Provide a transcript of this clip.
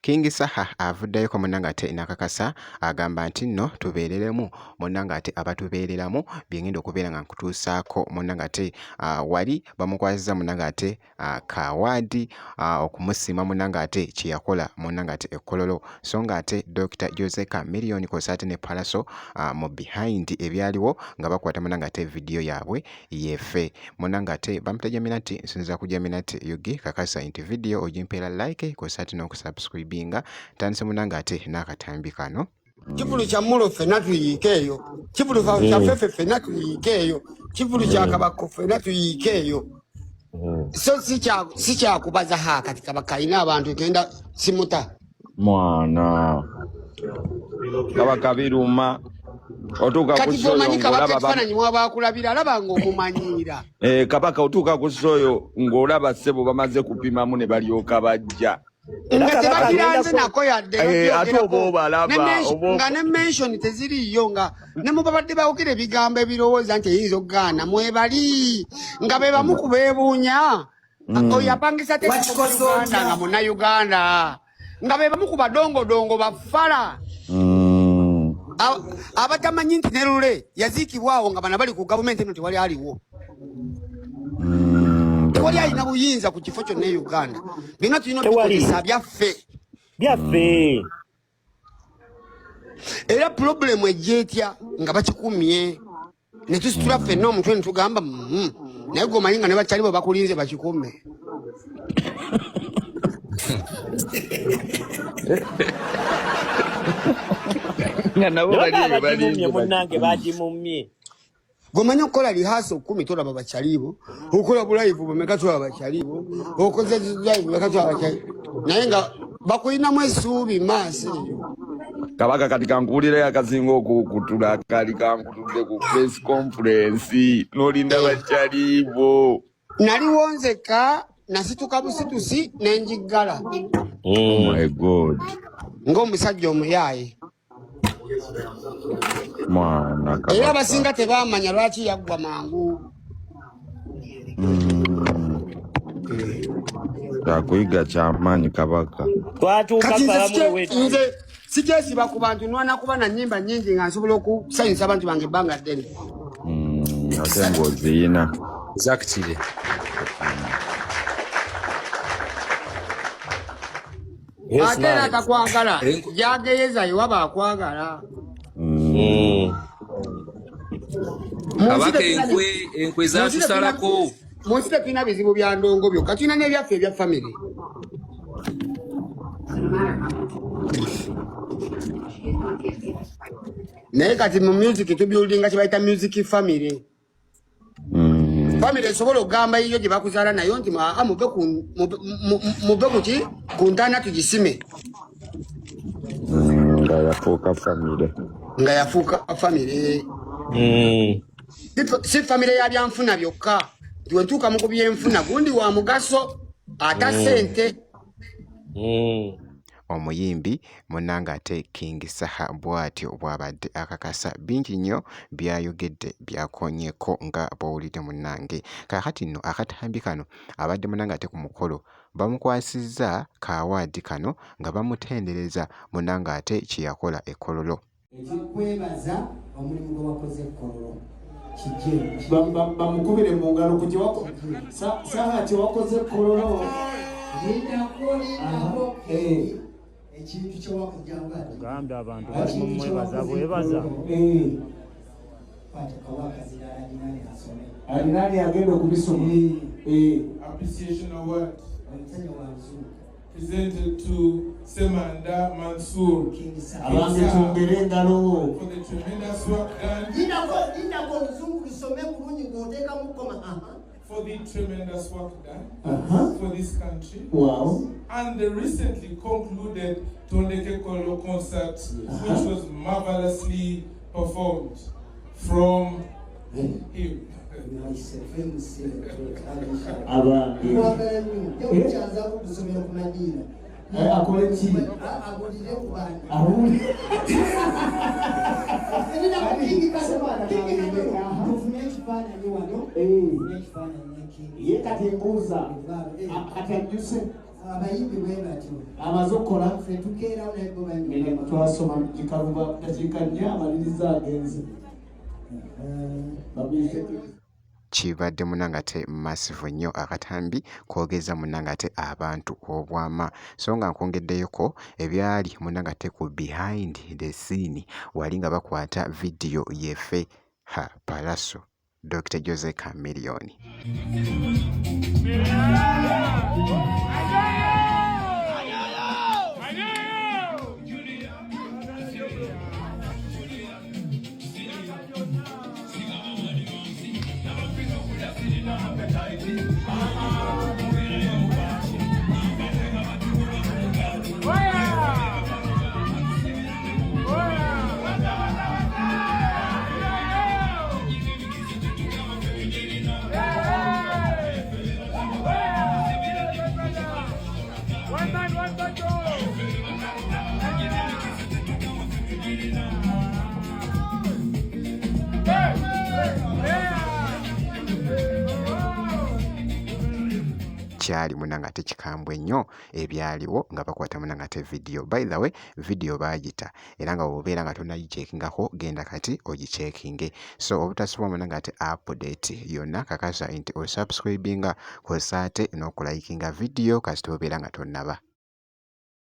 King Saha avuddeyo ko munnanga ate nakakasa agamba nti nno tubeereremu munnanga ate abatubeereramu byengenda okubeera nga nkutuusaako munnanga ate wali bamukwasizza munnanga ate kawaadi okumusiima munnanga ate kyeyakola munnanga ate ekkololo so nga ate Dr. Jose Chameleone kosaate ne Palaso mu behind ebyaliwo nga bakwata munnanga ate vidiyo yaabwe yefe munnanga ate bamutajamira nti nsinza kujamira nti yugi kakasa nti vidiyo ogimpeera like kosaate n'okusubscribinga tandise munnanga ate n'akatambi kano kivulu kya mulo ffenna tuyiike eyo kivulu kyaffe ffenna tuyiike eyo kivulu kya kabaka ffenna tuyiike eyo so si kyakubaza kati kabaka alina abantu genda simuta mwana kabaka biruma otuuka ku soyo kifaananyi mwabakulabira alaba ng'omumanyiira kabaka otuuka ku soyo ng'olaba ssebo bamaze kupimamu ne balyoka bajja nga tebakiranze nako yadde ate oba obalaba nga ne mention teziriyo nga ne mubabadde bawukira ebigambo ebirowooza nti eyinza okugaana mwebali nga be bamu ku beebuunya oyo apangisa teuganda nga munnayuganda nga be bamu ku badongodongo bafala abatamanyi nti ne lule yaziikibwawo nga bana bali ku gavumenti eno tewali aliwo tewali alina buyinza ku kifo kyonna e Uganda byonna tulina okukozesa byaffe era pulobulemu ejjeetya nga bakikumye ne tusitula ffenna omutwe ne tugamba naye gomanyi nga ne bakyali bo bakulinze bakikume gomanyi okukola lihaasa 10 tolaba bakyalibo okola bulayivu bameka tulaba bakyalibo okoze live bameka tulaba bakyalibo naye nga bakulinamu essuubi maaso eyo kabaka kati kankuwulirayo akazinga okukutula kali kankutudde ku press conference n'olinda bakyalibo naliwonzeka nasituka busitusi n'enjiggala my god ng'omusajja omuyaaye mwana era abasinga tebamanya lwaki yaggwa mangu akuyiga kyamaanyi kabaka nze sikyesiba ku bantu nwana kuba na nnyimba nnyingi nga nsobola okusanyusa abantu bange ebbanga ddene ate ng'oziyina zakitire ate era atakwagala gyageyezayo waba akwagala kabaka enkwe zatusalako munsi tetulina bizibu bya ndongo byokka tulina n'ebyaffe ebya famire naye kati mu music tubuildinga kyebayita music famire famire esobola okugamba iyo gye bakuzaala nayo nti mube kuki ku ntaana tugisime nga yafuuka famire si famire ya byanfuna byokka tiwe ntuuka mu ku byenfuna gundi wa mugaso ata ssente omuyimbi munnanga ate King Saha bw'atyo bw'abadde akakasa bingi nnyo byayogedde byakonyeko nga bw'owulidde munnange kaakati nno akatambi kano abadde munnanga ate ku mukolo bamukwasizza kawaadi kano nga bamutendereza munnanga ate kye yakola ekkololo ekikwebaza omulimu gwe wakoze ekkololo bamukubire mu ngalo ku Saha kyewakoze ekkololo ekintu kyewakujangagambye abantu balimu mwebaza bwebaza alinani agenda okubisoma appreciation award presented to Semanda Mansour abange tumbere engalo for the tremendous work done for the tremendous work done for this country. Wow. And the recently concluded Tondeke Kolo concert, which was marvelously performed from him. abayimbi bwe batyo amaze okukola ffe tukeerawo naye bo emirimu twasoma gikaluba dakiika 4 amaliriza agenze kibadde Munangate massive nnyo akatambi koogeza Munangate abantu obwama so nga nkwongeddeyoko ebyali Munangate ku behind the scene wali nga bakwata vidiyo yefe Palaso Dr. Jose Chameleone. Kyali Munangate kikambwe nnyo ebyaliwo nga bakwata Munangate video. By the way, video bagita era nga obeera nga tonagichekingako genda kati ogichekinge. So obutasuba Munangate update yonna kakasa nti osubscribinga kosaate n'okulayikinga video kasita obeera nga tonnaba.